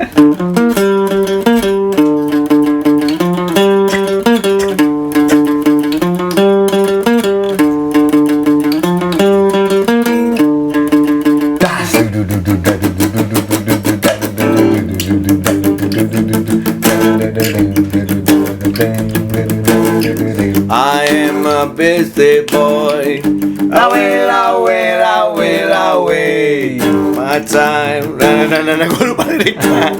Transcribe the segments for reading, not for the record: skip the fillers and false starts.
I am a busy boy. Away, away, away, away. My time. Nah, gue lupa liriknya.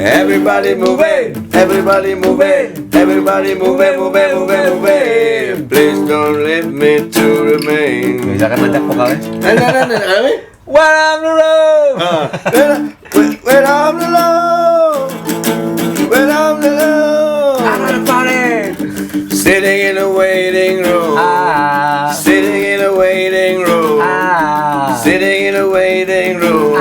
Everybody move it, everybody move it, everybody move it, move it, move it, move it. Please don't leave me to remain. Bisa kan ajak vokalnya? When I'm the road, when I'm the road, when I'm the road, I'm gonna party. sitting in a waiting room, sitting in a waiting room, sitting in a waiting room,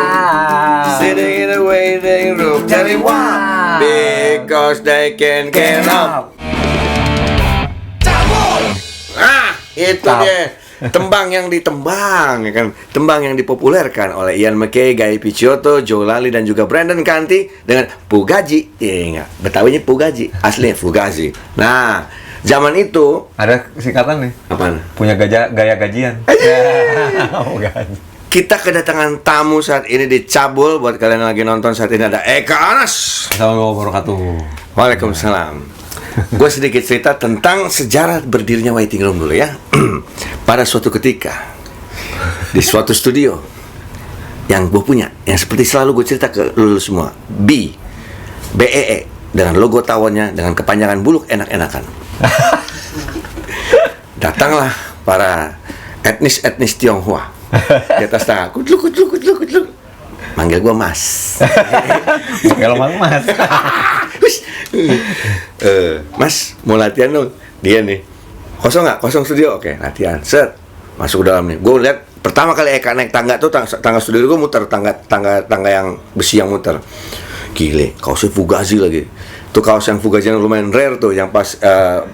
sitting in a waiting room. Tell me why? Because they can get up. Itu dia. Tembang yang ditembang, ya kan? Tembang yang dipopulerkan oleh Ian MacKaye, Guy Picciotto, Joe Lally dan juga Brendan Canty dengan Fugazi. Enggak, Betawinya Fugazi, aslinya Fugazi. Nah, zaman itu ada singkatan nih. Apaan? Punya gaya gajian. Kita kedatangan tamu saat ini di Cabul. Buat kalian yang lagi nonton saat ini ada Eka Anas. Assalamualaikum warahmatullahi wabarakatuh. Waalaikumsalam. Gue sedikit cerita tentang sejarah berdirinya Waiting Room dulu ya. Pada suatu ketika di suatu studio yang gue punya, yang seperti selalu gue cerita ke lu semua, BEE dengan logo tawonnya dengan kepanjangan buluk enak-enakan. Datanglah para etnis Tionghoa di atas tangga, kutluk. Manggil gue Mas. Kalau Mas. Mas, mau latihan dong. Dia nih, kosong nggak? Kosong studio? Oke, latihan. Set, masuk ke dalam nih. Gue lihat pertama kali Eka naik tangga tuh, tangga studio gue muter, tangga yang besi yang muter. Gile, kaosnya Fugazi lagi. Tuh kaos yang Fugazi yang lumayan rare tuh, yang pas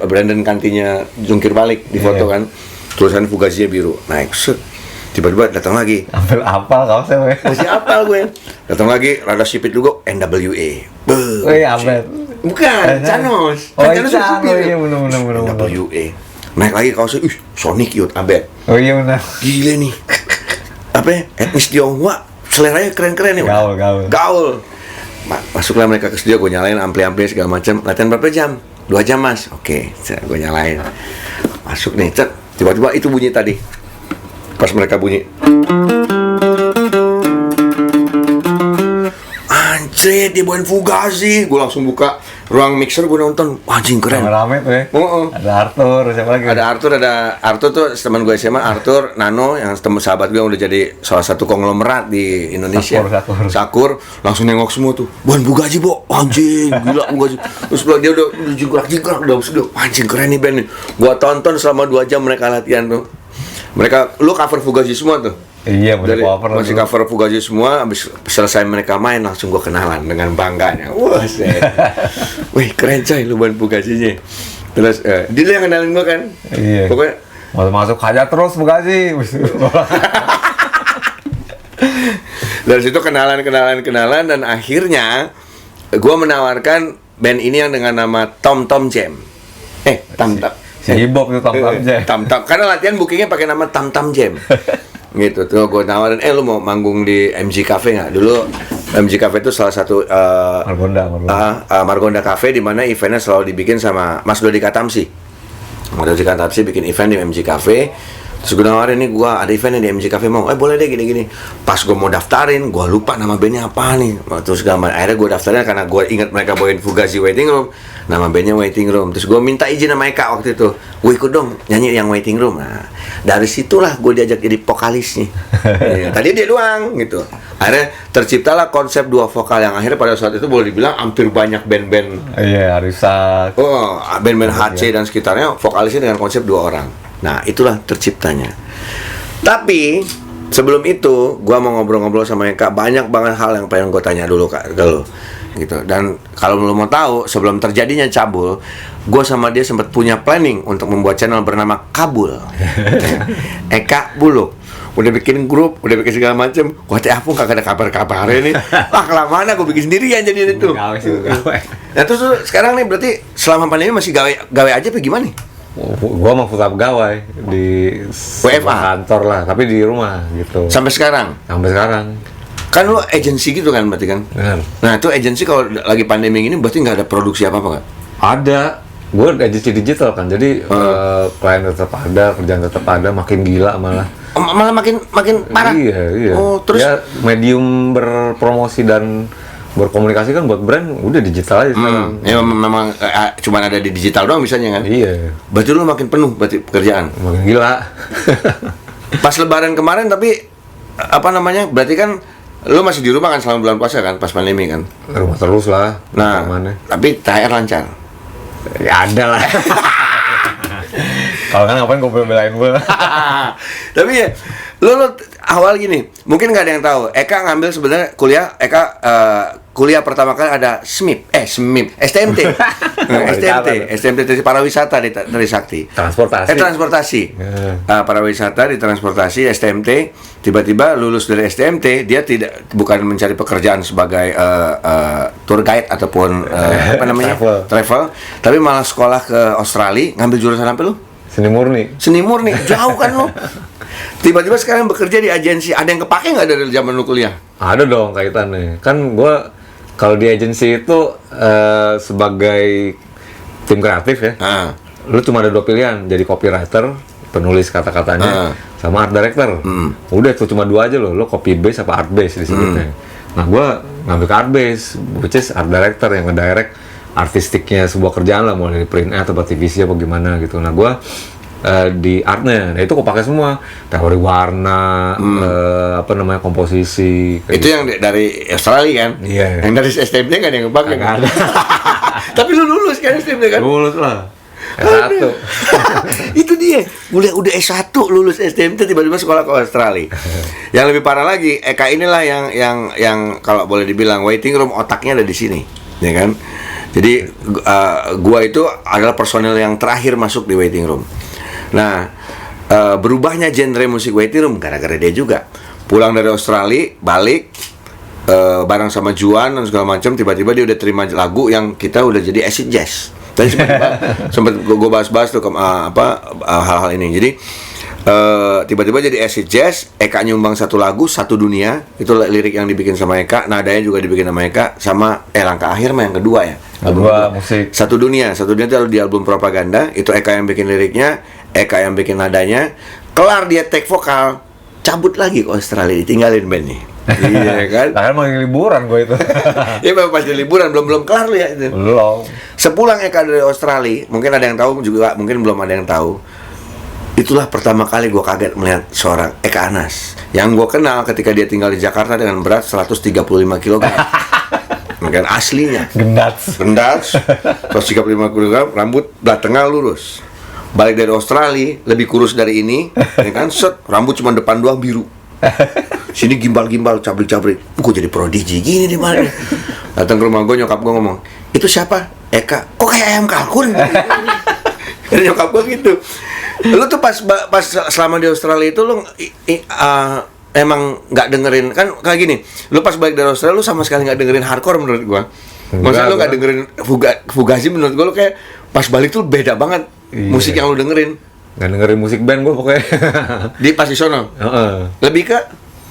Brendan Canty-nya jungkir balik di foto kan. Tulisan Fugazi biru. Naik, set. Tiba-tiba datang lagi. Hampir apal kaosnya gue. Masih apal gue. Datang lagi, rada sipit dulu, NWA. Wih, Abed. Bukan, Canos. Oh, Canos iya, bener. NWA. Naik lagi kaosnya, Sonic Youth, Abed. Oh iya benar. Gile nih. Apa ya? Etnis Tionghoa, seleranya keren-keren ya. Gaul. Masuklah mereka ke studio, gue nyalain ampli-ampli segala macam. Latihan berapa jam? 2 jam, Mas. Oke, gue nyalain. Masuk nih, tiba-tiba itu bunyi tadi. Pas mereka bunyi, anjir, dia bawain Fugazi. Gue langsung buka ruang mixer, gue nonton. Anjing, keren. Rame tuh ya. Ada Arthur, siapa lagi? Ada Arthur tuh teman gue SMA, Arthur Nano, yang teman sahabat gue yang udah jadi salah satu konglomerat di Indonesia. Sakur, langsung nengok semua tuh. Bawain Fugazi, Bo. Anjing, gila Fugazi. Terus dia udah jingkrak udah studio. Anjing, keren nih band nih. Gue tonton selama 2 jam mereka latihan tuh. Mereka, lu cover Fugazi semua tuh. Iya, masih cover Fugazi semua. Abis selesai mereka main, langsung gue kenalan dengan bangganya. Wah, wih, keren coy, lu bawain Fugazinya. Terus, dia yang kenalin gue kan. Iya. Pokoknya masuk aja terus Fugazi. Dari situ kenalan dan akhirnya gue menawarkan band ini yang dengan nama Tom Jam. Si Bob itu Tam Tam. Karena latihan bookingnya pakai nama Tam Jam. Gitu tuh gue nawarin, lu mau manggung di MG Cafe nggak? Dulu MG Cafe itu salah satu Margonda Cafe di mana eventnya selalu dibikin sama Mas Dodi Katamsi. Mas Dodi Katamsi bikin event di MG Cafe. Terus gue nawarin nih, gue ada eventnya di MG Cafe, mau? Boleh deh gini. Pas gue mau daftarin, gue lupa nama bandnya apa nih. Terus akhirnya gue daftarin karena gue ingat mereka bawain Fugazi Waiting Room. Nama bandnya Waiting Room. Terus gue minta izin sama Eka waktu itu, gue ikut dong nyanyi yang Waiting Room. Nah, dari situlah gue diajak jadi vokalisnya. Tadi dia doang gitu. Akhirnya terciptalah konsep 2 vokal yang akhirnya pada saat itu boleh dibilang hampir banyak band-band. Iya, Arisak. Band-band HC dan sekitarnya vokalisnya dengan konsep 2 orang. Nah, itulah terciptanya. Tapi sebelum itu, gue mau ngobrol-ngobrol sama Eka. Banyak banget hal yang pengen gue tanya dulu ke lo, gitu. Dan kalau lo mau tahu, sebelum terjadinya Cabul, gue sama dia sempat punya planning untuk membuat channel bernama Kabul. Eka Buluk. udah bikin grup, udah bikin segala macem. Wah, teh Apung kagak ada kabar-kabarnya nih. Wah, kelamaan aku bikin sendirian jadi itu. Gawe sih, gawe. Nah, terus lu sekarang nih berarti selama pandemi masih gawe aja apa gimana nih? Gua mah full pegawai di WFA? kantor lah, tapi di rumah gitu. Sampai sekarang? Sampai sekarang. Kan lu agensi gitu kan berarti kan? Benar. Nah, itu agensi kalau lagi pandemi gini berarti nggak ada produksi apa-apa kan? Ada. Gue agensi digital kan, jadi klien tetap ada, kerjaan tetap ada, makin gila malah. Malah makin parah. Iya. Oh, terus ya, medium berpromosi dan berkomunikasi kan buat brand udah digital aja sekarang. Ya memang cuman ada di digital doang misalnya kan? Iya. Berarti lu makin penuh berarti pekerjaan. Makin gila. Pas lebaran kemarin tapi apa namanya? Berarti kan lu masih di rumah kan selama bulan puasa kan pas pandemi kan? Rumah terus lah. Nah, mana? tapi THR lancar. Ya ada lah. Kalau kan ngapain gue belain gue. Tapi ya, lu awal gini, mungkin nggak ada yang tahu. Eka ngambil sebenarnya kuliah, kuliah pertama kali ada STMT, STMT dari pariwisata di Trisakti. Transportasi. Pariwisata di transportasi STMT. Tiba-tiba lulus dari STMT, dia bukan mencari pekerjaan sebagai tour guide ataupun travel, tapi malah sekolah ke Australia, ngambil jurusan apa lu? Seni murni, jauh kan lu? Tiba-tiba sekarang bekerja di agensi, ada yang kepake nggak dari zaman lu kuliah? Ada dong kaitannya. Kan gue kalau di agensi itu sebagai tim kreatif ya, lu cuma ada 2 pilihan, jadi copywriter, penulis kata-katanya, sama art director. Udah itu cuma 2 aja lo copy base apa art base disebutnya. Nah gue ngambil ke art base, which is art director yang ngedirect artistiknya sebuah kerjaan lah, mulai dari print atau TVC apa gimana gitu. Nah gue di artnya, nah itu kepake semua, teori warna, komposisi. Itu gitu. yang dari Australia kan? Iya. Yang dari STMT kan yang kepake kan? Tapi lu lulus kan STMT kan? Lulus lah. S1. Itu dia, udah S1 lulus STMT tiba-tiba sekolah ke Australia. Yang lebih parah lagi, Eka inilah yang kalau boleh dibilang waiting room otaknya ada di sini, ya kan? Jadi gua itu adalah personel yang terakhir masuk di waiting room. Nah, berubahnya genre musik waiting room gara-gara dia juga. Pulang dari Australia, balik bareng sama Juan dan segala macam, tiba-tiba dia udah terima lagu yang kita udah jadi acid jazz. Tadi sempat gue bahas-bahas tuh hal-hal ini. Jadi tiba-tiba jadi acid jazz, Eka nyumbang satu lagu satu dunia, itu lirik yang dibikin sama Eka, nadanya juga dibikin sama Eka, sama langkah akhir mah yang kedua ya. Kedua musik satu dunia itu di album propaganda, itu Eka yang bikin liriknya, Eka yang bikin nadanya, kelar dia take vokal, cabut lagi ke Australia, ditinggalin band nih. Iya kan? Kan mau liburan gue itu. Ya pas liburan belum kelar lu ya itu. Belum. Sepulang Eka dari Australia, mungkin ada yang tahu juga, mungkin belum ada yang tahu. Itulah pertama kali gue kaget melihat seorang Eka Anas yang gue kenal ketika dia tinggal di Jakarta dengan berat 135 kg. Mungkin aslinya Gendat 135 kg, rambut belah tengah lurus. Balik dari Australia lebih kurus dari ini, ya kan? Rambut cuma depan doang biru. Sini gimbal-gimbal, cabrik-cabrik. Gue jadi prodigi gini di mana? Datang ke rumah gue, nyokap gue ngomong, "Itu siapa?" "Eka." "Kok kayak ayam kalkun?" Nyokap gue gitu. Lu tuh pas selama di Australia itu lu emang nggak dengerin, kan kayak gini, lu pas balik dari Australia lu sama sekali nggak dengerin hardcore menurut gua. Maksudnya lu nggak dengerin Fugazi, menurut gua lu kayak pas balik tuh beda banget musik yang lu dengerin. Nggak dengerin musik band gua pokoknya. Di pas di sono. Lebih ke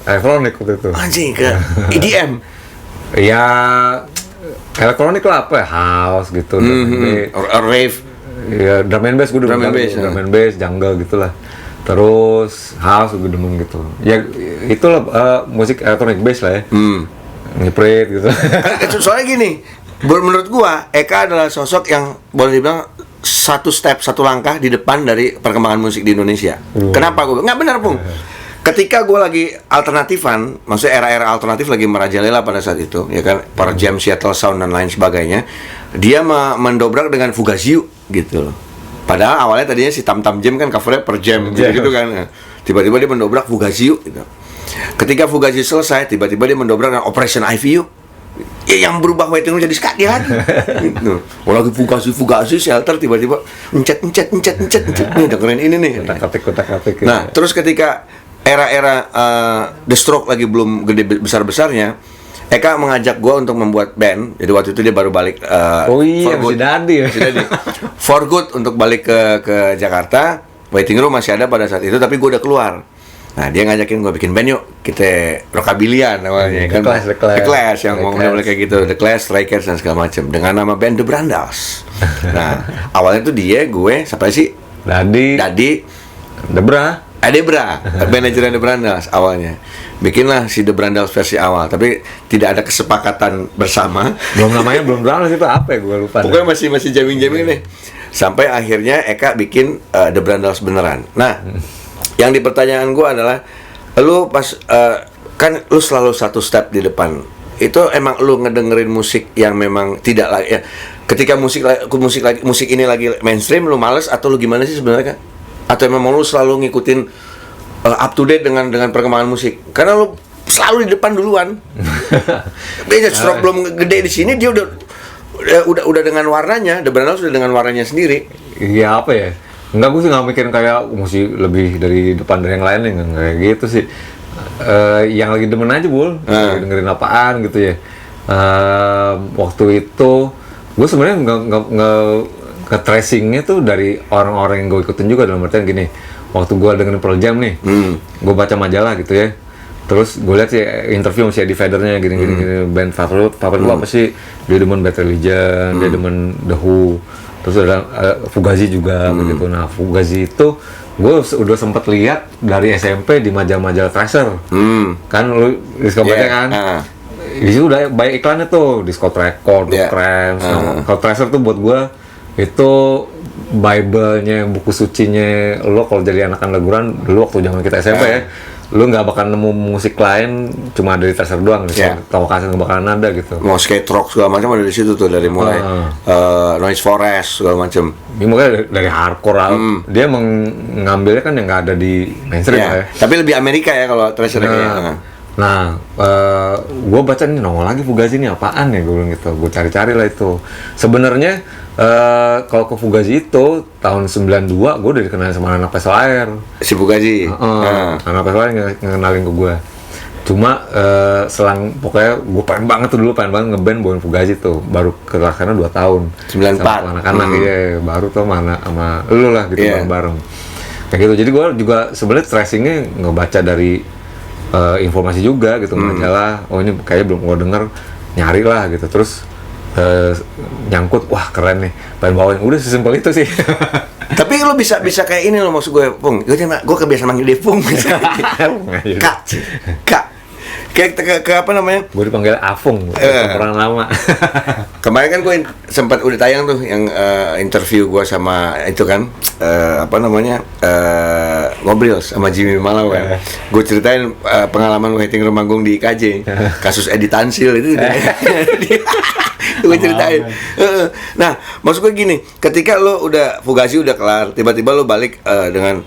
elektronik waktu itu. Anjing, ke EDM. Ya elektronik lah, apa ya, house gitu, or rave. Ya drum and bass, gue drum and bass, jungle gitulah. Terus house gue demen gitu. Ya itulah musik elektronik bass lah ya. Ngepret gitu. Soalnya gini, menurut gua Eka adalah sosok yang boleh dibilang satu langkah di depan dari perkembangan musik di Indonesia. Kenapa gua? Nggak benar, Pung. Ketika gue lagi alternatifan, maksudnya era-era alternatif lagi merajalela pada saat itu, ya kan, para jam Seattle Sound dan lain sebagainya, dia mendobrak dengan Fugazi gitu loh. Padahal awalnya tadinya si Tam Tam Jam kan covernya per jam gitu kan. Tiba-tiba dia mendobrak Fugazi gitu. Ketika Fugazi selesai, tiba-tiba dia mendobrak dengan Operation IVU. Ya, yang berubah waiting room jadi ska dia lagi. Gitu. Lagi Fugazi Shelter, tiba-tiba encet. Nih dengerin ini nih. Kotak-katik. Nah, terus ketika era-era The Stroke lagi belum gede besar-besarnya, Eka mengajak gue untuk membuat band. Jadi waktu itu dia baru balik Oh iya, masih Dadi ya. masih Dadi. For good untuk balik ke Jakarta. Waiting room masih ada pada saat itu, tapi gue udah keluar. Nah, dia ngajakin gue bikin band yuk, kita rockabilian namanya kan. The Clash Yang mau mulai kayak gitu, The Clash, Strikers dan segala macam dengan nama band The Brandals. Nah, awalnya tuh dia, gue, siapa sih? Dadi, Debra, manajernya The Brandals awalnya. Bikinlah si The Brandals versi awal, tapi tidak ada kesepakatan bersama. namanya belum Brandals itu apa ya, gue lupa. Pokoknya masih jamming nih. Sampai akhirnya Eka bikin The Brandals beneran. Nah, yang di pertanyaan gue adalah, lu pas kan lu selalu satu step di depan. Itu emang lu ngedengerin musik yang memang tidak lagi ya. Ketika musik ini lagi mainstream, lu males atau lu gimana sih sebenarnya, Kak? Atau memang lu selalu ngikutin up to date dengan perkembangan musik? Karena lu selalu di depan duluan. Beda Stroke belum gede di sini, dia udah dengan warnanya, The Brandals sudah dengan warnanya sendiri. Iya apa ya? Enggak, gue sih nggak mikirin kayak mesti lebih dari depan dari yang lain nih, nggak kayak gitu sih. Yang lagi demen aja Bul, lagi dengerin apaan gitu ya. Waktu itu gue sebenarnya nggak tracingnya tuh dari orang-orang yang gue ikutin juga, dalam artian gini. Waktu gue dengerin Pearl Jam nih, gue baca majalah gitu ya. Terus gue lihat sih interview si Eddie Vedder-nya gini band favorit gue apa sih? Dia demen Bad Religion, dia demen The Who. Terus ada Fugazi juga begitu. Nah, Fugazi itu gue udah sempet lihat dari SMP di majalah Treasure. Kan lu diskoteknya kan? Di situ udah banyak iklannya tuh, Disco Record, Cramps. Kalau Treasure tuh buat gue itu Bible-nya, buku sucinya lo kalau jadi anak leguran dulu waktu zaman kita SMP ya. Lu nggak bakal nemu musik lain cuma dari Treasure doang gitu. Tahu kasih nggak bakalan ada gitu. Mau skate rock segala macam ada di situ tuh, dari mulai Noise Forest segala macam. Ini mungkin dari hardcore dia mengambilnya kan yang nggak ada di mainstream ya. Tapi lebih Amerika ya kalau Treasure kayaknya. Nah, gue baca nih nongol lagi Fugazi ini apaan ya, gue bilang gitu. Gue cari-cari lah itu. Sebenarnya kalau ke Fugazi itu tahun 92 gue udah dikenalin sama anak Pesel Air. Si Fugazi. Anak Pesel Air ngenalin ke gue. Cuma selang pokoknya gue pengen banget ngeband bawain Fugazi tuh. Baru kelaksana 2 tahun. 94. Sama anak-anak iya, baru tuh sama lu lah gitu bareng-bareng. Kayak gitu. Jadi gue juga sebenarnya tracingnya ngebaca dari informasi juga gitu, majalah. Oh ini kayaknya belum gue denger, nyari lah gitu. Terus nyangkut, wah keren nih, pengen bawain. Udah sesimpel itu sih. Tapi lo bisa kayak ini lo, maksud gue, Pung. Gue kebiasaan manggil dia Pung. Kak. Kayak ke apa namanya? Gue dipanggil Afung, orang lama. Kemarin kan gue sempat udah tayang tuh yang interview gue sama itu kan apa namanya ngobrol sama Jimmy Malau kan. Gue ceritain pengalaman waiting room manggung di IKJ, kasus Edi Tansil itu. Gue ceritain. Nah, maksud gue gini, ketika lo udah Fugazi udah kelar, tiba-tiba lo balik dengan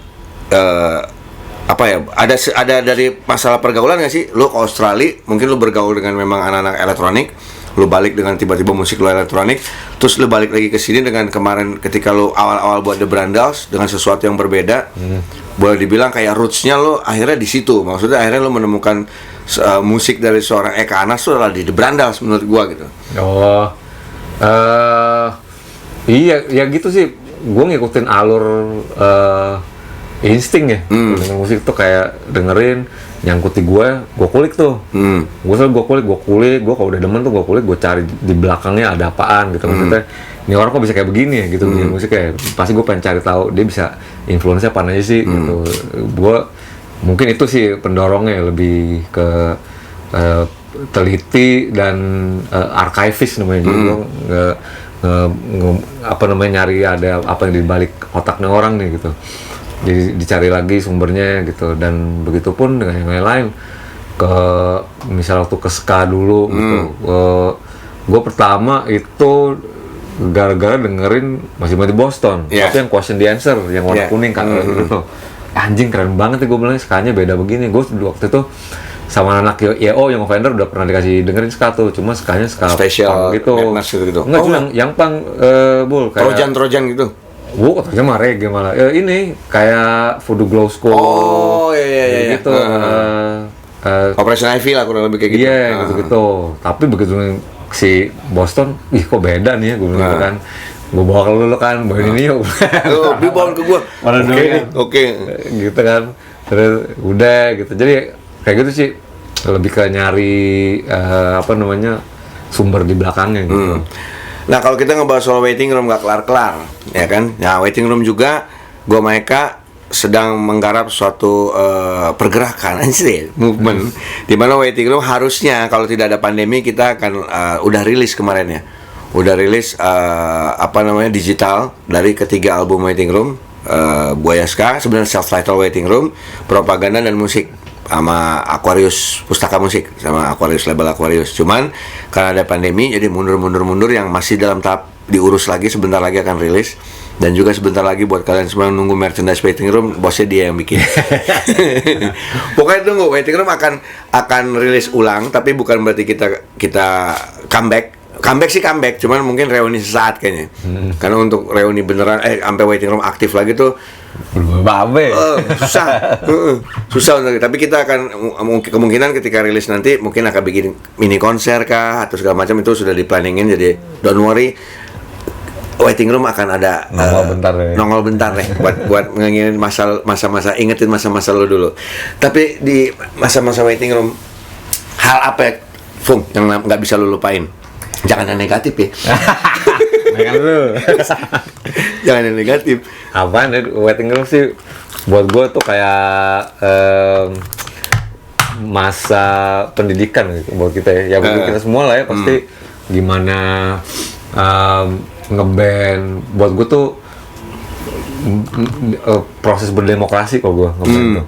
apa ya, ada dari masalah pergaulan nggak sih? Lo ke Australia, mungkin lo bergaul dengan memang anak-anak elektronik, lo balik dengan tiba-tiba musik lo elektronik, terus lo balik lagi ke sini dengan kemarin ketika lo awal-awal buat The Brandals dengan sesuatu yang berbeda. Boleh dibilang kayak rootsnya lo akhirnya di situ. Maksudnya akhirnya lo menemukan musik dari seorang Eka Anas tuh adalah di The Brandals menurut gua gitu. Oh, iya ya gitu sih. Gue ngikutin alur insting ya. Dengan musik tuh kayak dengerin, nyangkut di gue kulik tuh. Gue kulik, gue kalau udah demen tuh gue kulik, gue cari di belakangnya ada apaan gitu. Maksudnya ini orang kok bisa kayak begini ya gitu, bikin musik kayak pasti gue pengen cari tahu dia bisa influence-nya apa aja sih gitu. Gue mungkin itu sih pendorongnya, lebih ke teliti dan archivis namanya. Jadi gue apa namanya, nyari ada apa yang di balik otaknya orang nih gitu. Jadi dicari lagi sumbernya gitu, dan begitupun dengan yang lain-lain. Misal waktu ke ska dulu gitu, gue pertama itu gara-gara dengerin masih di Boston, tapi yang Question the Answer yang warna kuning kan gitu. Anjing keren banget ya, gue bilang skanya beda begini. Gue waktu itu sama anak YO yang Offender udah pernah dikasih dengerin ska tuh, cuma skanya ska special gitu. Gitu. Enggak, yang pang Bul kayak Trojan gitu. katanya mah reggae malah. Ini kayak Voodoo Glow Skull. Oh iya. Gitu. Operation Ivy lah kurang lebih kayak gitu. Iya, gitu. Tapi begitu si Boston, kok beda nih ya, gue bilang gitu kan. Gue bawa ke lu kan, bawain ini yuk. Dia bawa ke gue. Oke. Gitu kan. Terus udah gitu. Jadi kayak gitu sih. Lebih ke nyari sumber di belakangnya gitu. Nah kalau kita ngebahas soal waiting room gak kelar-kelar, ya kan? Nah waiting room juga, gue sama Eka sedang menggarap suatu pergerakan, movement, di mana waiting room harusnya kalau tidak ada pandemi kita akan udah rilis kemarin ya, udah rilis digital dari ketiga album waiting room, Buaya Ska, sebenarnya self-titled waiting room, propaganda dan musik, sama Aquarius Pustaka Musik, sama Aquarius label Aquarius. Cuman karena ada pandemi jadi mundur yang masih dalam tahap diurus lagi, sebentar lagi akan rilis. Dan juga sebentar lagi buat kalian semua yang nunggu merchandise waiting room, bosnya dia yang bikin. Pokoknya tunggu, waiting room akan rilis ulang, tapi bukan berarti kita comeback. Comeback, cuman mungkin reuni sesaat kayaknya. Karena untuk reuni beneran sampai waiting room aktif lagi tuh susah untuk, tapi kita akan kemungkinan ketika rilis nanti mungkin akan bikin mini konser kah atau segala macam, itu sudah di-planningin, jadi don't worry, waiting room akan ada nongol bentar deh buat ngingin masa-masa, ingetin masa-masa lo dulu. Tapi di masa-masa waiting room, hal apa ya, Fung, yang nggak bisa lo lupain? Jangan yang negatif ya. Jangan yang negatif. Apaan ya, waiting room sih buat gue tuh kayak masa pendidikan gitu buat kita ya. Ya buat kita semua lah ya, pasti gimana ngeband. Buat gue tuh proses berdemokrasi kalau gue ngeband tuh.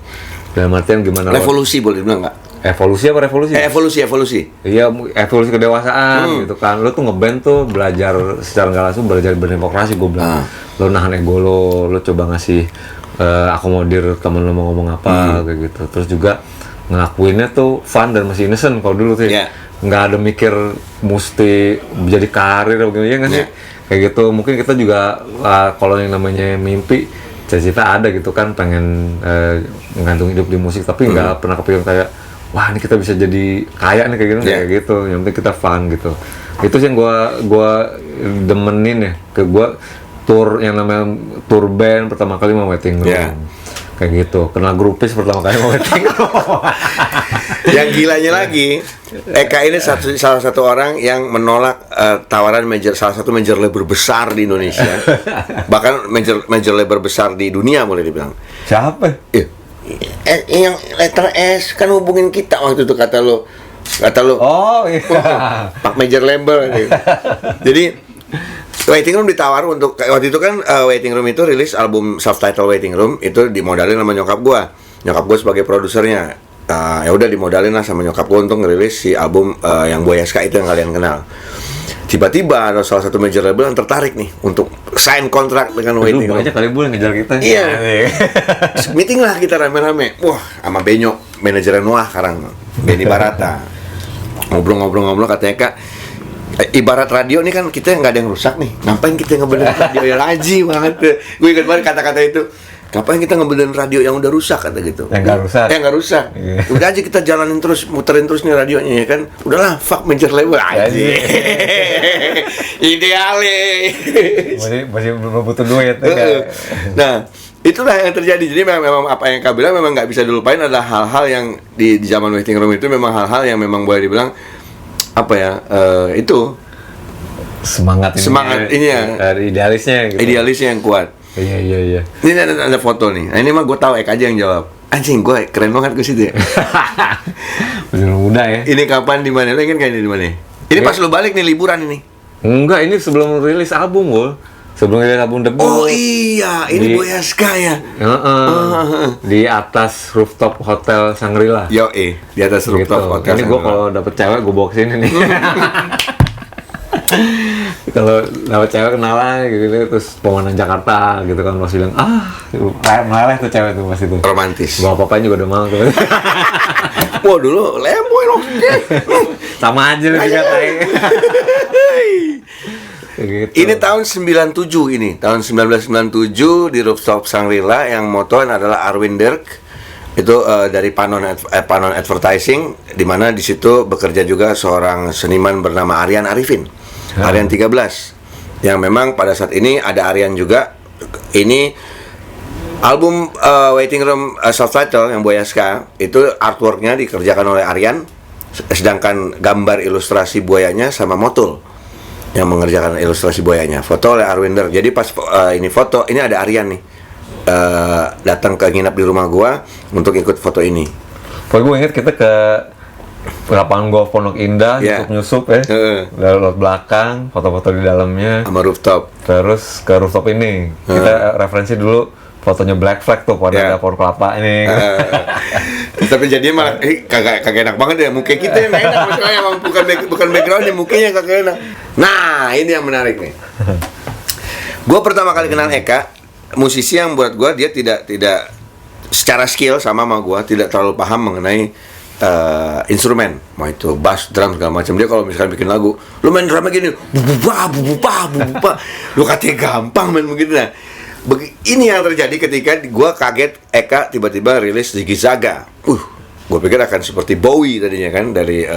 Dalam artian gimana? Revolusi boleh dibilang nggak? Evolusi apa revolusi? Evolusi. Iya, evolusi kedewasaan gitu kan. Lo tuh ngeband tuh belajar secara nggak langsung belajar berdemokrasi, gue bilang. Lo nahan ego lo coba ngasih akomodir temen lo mau ngomong apa kayak gitu. Terus juga ngelakuinnya tuh fun dan masih innocent kalau dulu sih. Nggak ada mikir mesti jadi karir atau gimana ya nggak sih? Kayak gitu. Mungkin kita juga kalau yang namanya mimpi, cita-cita ada gitu kan, pengen menggantung hidup di musik, tapi nggak pernah kepikiran kayak wah ini kita bisa jadi kaya nih kayak gitu, kayak gitu. Yang penting kita fun gitu. Itu sih yang gua demenin ya. Ke gua tour yang namanya tour band pertama kali mau waiting room. Kayak gitu. Kenal grupis pertama kali mau waiting room. Yang gilanya lagi, Eka ini salah satu orang yang menolak tawaran salah satu major label besar di Indonesia. Bahkan major label besar di dunia boleh dibilang. Siapa? Yang letter S kan hubungin kita waktu itu, kata lo. Oh iya. Pak major label. Jadi waiting room ditawar untuk, waktu itu kan waiting room itu rilis album self-titled waiting room, itu dimodalin sama nyokap gua sebagai produsernya. Ya udah dimodalin lah sama nyokap gua untuk ngerilis si album yang Buaya Ska itu yang kalian kenal. Tiba-tiba ada salah satu major label yang tertarik nih untuk sign kontrak dengan waiting room. Banyak kali boleh ngejar kita. Iya. Meeting lah kita rame-rame. Wah, sama Benyok, manajernya Noah sekarang, Benny Barata. Ngobrol-ngobrol katanya, Kak, ibarat radio nih kan kita nggak ada yang rusak nih. Ngapain kita ngebenerin radio yang laji banget. Gue ingat banget kata-kata itu. Ngapain kita ngebenerin radio yang udah rusak, kata gitu. Yang nggak rusak. Udah aja kita jalanin terus, muterin terus nih radionya ya kan. Udahlah, fuck major label aja. Ideale. Masih belum butuh duit. Nah, itulah yang terjadi. Jadi memang apa yang Kak bilang memang nggak bisa dilupain, adalah hal-hal yang di zaman waiting room itu memang hal-hal yang memang boleh dibilang apa ya, itu semangat ini ya, idealisnya yang kuat. Iya. Ini ada foto nih. Nah, ini mah gue tahu Eka aja yang jawab. Anjing, gue keren banget ke situ ya. Masih muda ya. Ini kapan, di mana? Lo ingin kayak di mana? Ini pas lo balik nih, liburan ini. Enggak, ini sebelum rilis album, Bol. Sebelum rilis album debut. Oh iya, ini Buaya Ska ya. Di atas rooftop hotel Shangri-La. Di atas rooftop hotel. Ini gue kalau dapet cewek gue bawa kesini nih. Kalau dapet cewek kenalan gitu, terus pemandangan Jakarta gitu kan, masih bilang meleleh tuh cewek tuh pasti tuh. Romantis. Bapak-bapaknya juga udah mau tuh. Wah dulu lemboy loh. Sama aja lu juga kayak. Gitu. Ini tahun 97 ini. Tahun 1997 di rooftop Shangri-La yang motoin adalah Arwin Dirk. Itu dari Panon Advertising, di mana di situ bekerja juga seorang seniman bernama Aryan Arifin. Aryan 13. Yang memang pada saat ini ada Aryan juga. Ini album Waiting Room Self-Title yang Buaya Ska, itu artworknya dikerjakan oleh Aryan, sedangkan gambar ilustrasi buayanya sama Motul yang mengerjakan ilustrasi buayanya. Foto oleh Arwinder. Jadi pas ini foto, ini ada Aryan nih datang ke nginap di rumah gua untuk ikut foto ini. Pokoknya gue inget kita ke lapangan golf Pondok Indah, nyusup ya, lalu lot belakang, foto-foto di dalamnya, sama rooftop. Terus ke rooftop ini, kita referensi dulu fotonya Black Flag tuh, pada ada pohon kelapa ini. Tapi jadinya malah kagak enak banget ya, muka kita yang enak, maksudnya emang bukan backgroundnya, mukanya kagak enak. Nah, ini yang menarik nih. Gua pertama kali kenal Eka, musisi yang buat gua dia tidak secara skill sama gua tidak terlalu paham mengenai instrumen, mau itu bass, drum segala macam. Dia kalau misalkan bikin lagu, lu main drumnya gini, bububa, lu katanya gampang main begitu. Nah, ini yang terjadi ketika gua kaget Eka tiba-tiba rilis Ziggy Zaga. Gua pikir akan seperti Bowie tadinya kan, dari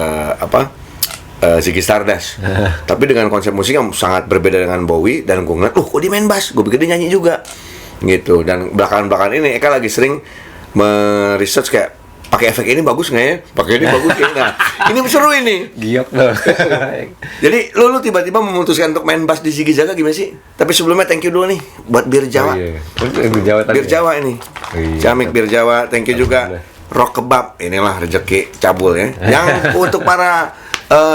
Ziggy Stardust. Tapi dengan konsep musik yang sangat berbeda dengan Bowie, dan gua ngeliat, kok dia main bass, gua pikir dia nyanyi juga gitu. Dan belakangan ini Eka lagi sering meresearch kayak, pakai efek ini bagus nggak ya? Pakai ini bagus ya? Nah, ini seru ini. Giok loh. Jadi lu tiba-tiba memutuskan untuk main bass di Ziggy Zaga gimana sih? Tapi sebelumnya thank you dulu nih buat Bir Jawa. Bir Jawa ini. Ciamik Bir Jawa, thank you juga. Rock Kebab, inilah rezeki cabul ya. Yang untuk para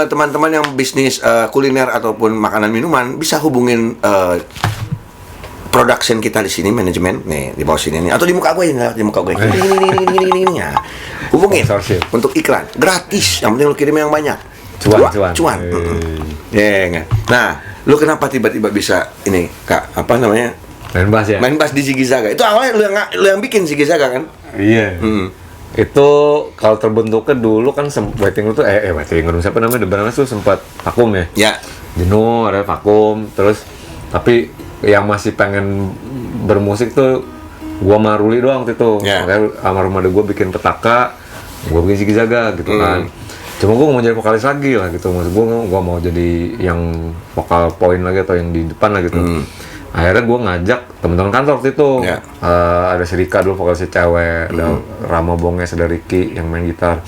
teman-teman yang bisnis kuliner ataupun makanan minuman bisa hubungin production kita di sini, manajemen nih di bawah sini nih, atau di muka gue ini, di muka gue ini ya. Hubungin untuk iklan gratis, yang penting lu kirim yang banyak, cuan. Nah, lu kenapa tiba-tiba bisa ini, Kak, apa namanya, main bass ya? Main bass di Ziggy Zaga. Itu awalnya lu yang bikin Ziggy Zaga kan? Iya. Itu kalau terbentuknya dulu kan Waiting Room tuh Waiting Room siapa namanya, The Bananas tuh sempat vakum ya. Ya. Jenuh, ada vakum, terus tapi yang masih pengen bermusik tuh gua sama Ruli doang waktu itu. Makanya sama rumah gua bikin Petaka, gua bikin Ziggy Zaga gitu kan. Cuma gua mau jadi vokalis lagi lah gitu. Maksud gua mau jadi yang vokal point lagi atau yang di depan lah gitu. Akhirnya gue ngajak teman-teman kantor waktu itu. Ada si Rika dulu vokalisnya cewek, ada Rama Bonges, ada Ricky yang main gitar.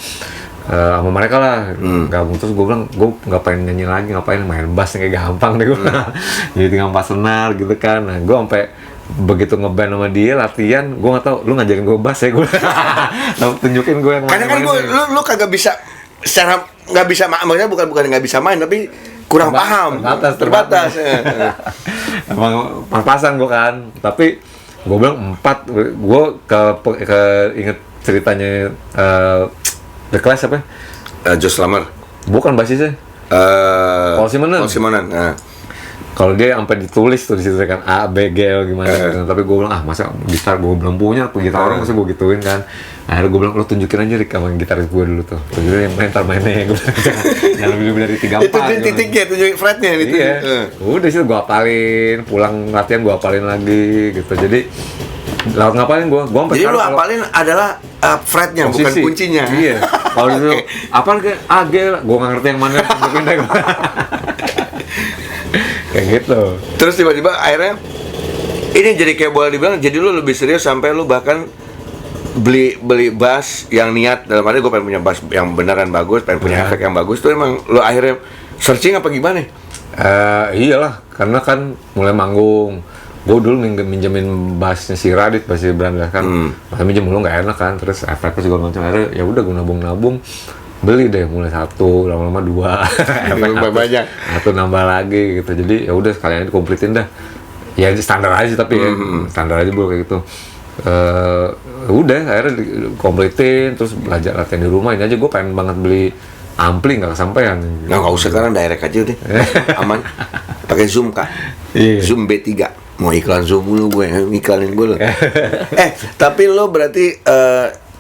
Sama mereka lah gabung. Terus gue bilang, gue nggak pengen nyanyi lagi, ngapain main bass kayak gampang deh gue. Jadi tinggal pas senar gitu kan. Nah gue sampai begitu ngeband sama dia latihan, gue nggak tahu, lu ngajarin gue bass ya gue. Tunjukin gue yang main. Karena kan lu kagak bisa secara nggak bisa, maksudnya bukan nggak bisa main, tapi kurang paham, terbatas. Emang pas-pasan gue kan, tapi gue bilang 4, gue ke inget ceritanya The Clash apa? Josh Lamar. Bukan basisnya. Paul Simonon. Nah. Kalau dia sampai ditulis tuh di situ kan A, B, G gimana gitu. Tapi gue bilang masa gitar gue belum punya, gitar orang masa gue gituin kan. Akhirnya gue bilang, lo tunjukin aja Rick sama gitaris gue dulu tuh. Tunjukin yang ntar mainnya gue. Yang lebih dari 3/4. Itu titiknya, tunjukin fretnya gitu. Iya. Udah sih gue apalin, pulang latihan gue apalin lagi gitu. Jadi laut ngapalin gue sampai. Jadi lu apalin adalah fretnya, bukan kuncinya. Iya. Kalau dulu apalin kayak A, G, gue nggak ngerti yang mana tunjukin deh. Kayak gitu. Terus tiba-tiba akhirnya ini jadi kayak boleh dibilang, jadi lu lebih serius sampai lu bahkan beli bass yang niat dalam arti gue pengen punya bass yang beneran bagus, pengen punya efek yang bagus. Tuh emang lu akhirnya searching apa gimana? Iyalah, karena kan mulai manggung. Gue dulu minjemin bassnya si Radit, bass Belanda kan. Masa minjem mulu nggak enak kan. Terus efeknya juga macam akhirnya ya udah gue nabung beli deh, mulai 1, lama-lama 2, efek banyak, 1 nambah lagi gitu. Jadi ya udah sekalian dikomplitin dah. Ya standar aja tapi ya standar aja bro kayak gitu. Udah akhirnya dikomplitin, terus belajar latihan di rumah. Ini aja gue pengen banget beli ampli, nggak kesampaian. Nggak usah, sekarang direct aja deh, aman. Pakai Zoom Kak, Zoom B3. Mau iklan Zoom dulu gue, iklanin gue loh. Tapi lo berarti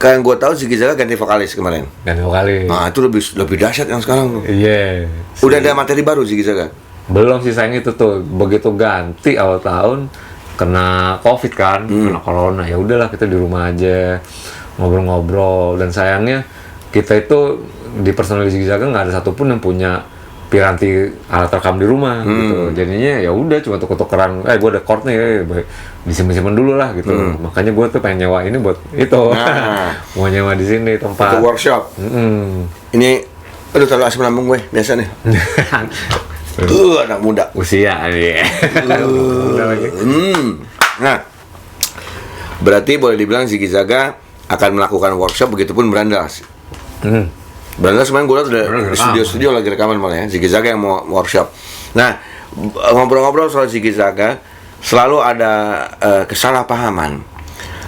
kan gue tahu Ziggy Zaga ganti vokalis kemarin. Ganti vokalis. Nah itu lebih dahsyat yang sekarang tuh. Iya. Udah ada materi baru Ziggy Zaga. Belum sih sayang itu tuh. Begitu ganti awal tahun kena COVID kan, kena corona. Ya udahlah kita di rumah aja ngobrol-ngobrol. Dan sayangnya kita itu di personal Ziggy Zaga nggak ada satupun yang punya piranti alat rekam di rumah gitu. Jadinya ya udah cuma tuker-tukeran. Gue ada chord nih, disimpan dulu lah gitu. Makanya gue tuh pengen nyewa ini buat itu. Mau nyewa di sini tempat. Untuk workshop. Ini aduh terlalu asam lambung gue biasa nih. Anak muda. Usia ya. Nah, berarti boleh dibilang Ziggy Zaga akan melakukan workshop, begitupun Brandas. Brandas sebenarnya gue lihat udah di studio lagi rekaman malah ya. Ziggy Zaga yang mau workshop. Nah, ngobrol-ngobrol soal Ziggy Zaga, selalu ada kesalahpahaman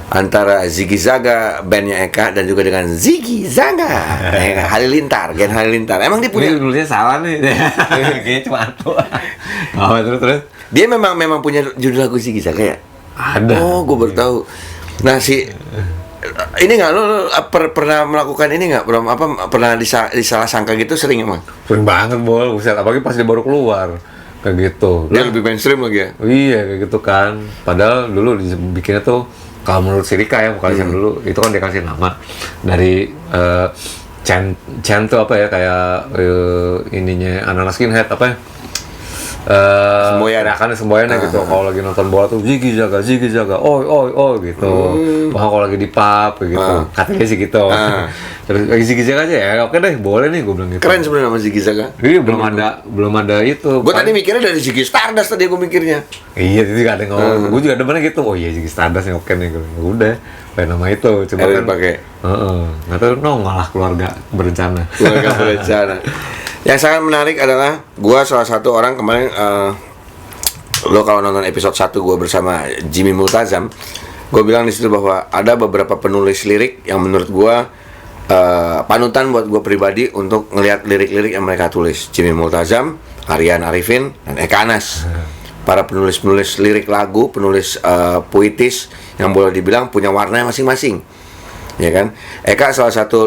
antara Ziggy Zaga bandnya Eka dan juga dengan Ziggy Zaga Halilintar, Gen Halilintar. Emang dia punya nulisnya salah nih. Kayaknya cuma satu. Terus. Dia memang punya judul lagu Ziggy Zaga ya? Ada. Oh, gue baru tahu. Nah, ini nggak lo pernah melakukan ini nggak? Pernah disalah sangka gitu sering emang? Sering banget Bol, buset, apalagi pas dia baru keluar kayak gitu. Dia lebih mainstream lagi ya? Iya kayak gitu kan. Padahal dulu bikinnya tuh kalau menurut si Rika ya, vokalisnya dulu itu kan dia kasih nama dari Chan tuh apa ya, kayak ininya anak-anak skinhead apa ya? Semboyannya gitu. Kalau lagi nonton bola tuh Ziggy Zaga, oi gitu. Wah kalau lagi di pub gitu. Katanya sih gitu. Terus lagi Ziggy Zaga aja ya. Oke deh, boleh nih gue bilang gitu. Keren sebenarnya nama Ziggy Zaga. Iya, belum ada itu. Gue tadi mikirnya dari Ziggy Stardust tadi gue mikirnya. Iya, itu gak ada ngomong. Gue juga demennya gitu. Oh iya, Ziggy Stardust yang oke nih. Udah, pakai nama itu. Cuma kan pakai. Nggak tahu malah keluarga berencana. Yang sangat menarik adalah gua salah satu orang kemarin lo kalau nonton episode 1 gua bersama Jimmy Multazam, gua bilang di situ bahwa ada beberapa penulis lirik yang menurut gua panutan buat gua pribadi untuk ngelihat lirik-lirik yang mereka tulis. Jimmy Multazam, Aryan Arifin, dan Eka Anas. Para penulis-penulis lirik lagu, penulis puitis yang boleh dibilang punya warna masing-masing. Ya kan, Eka salah satu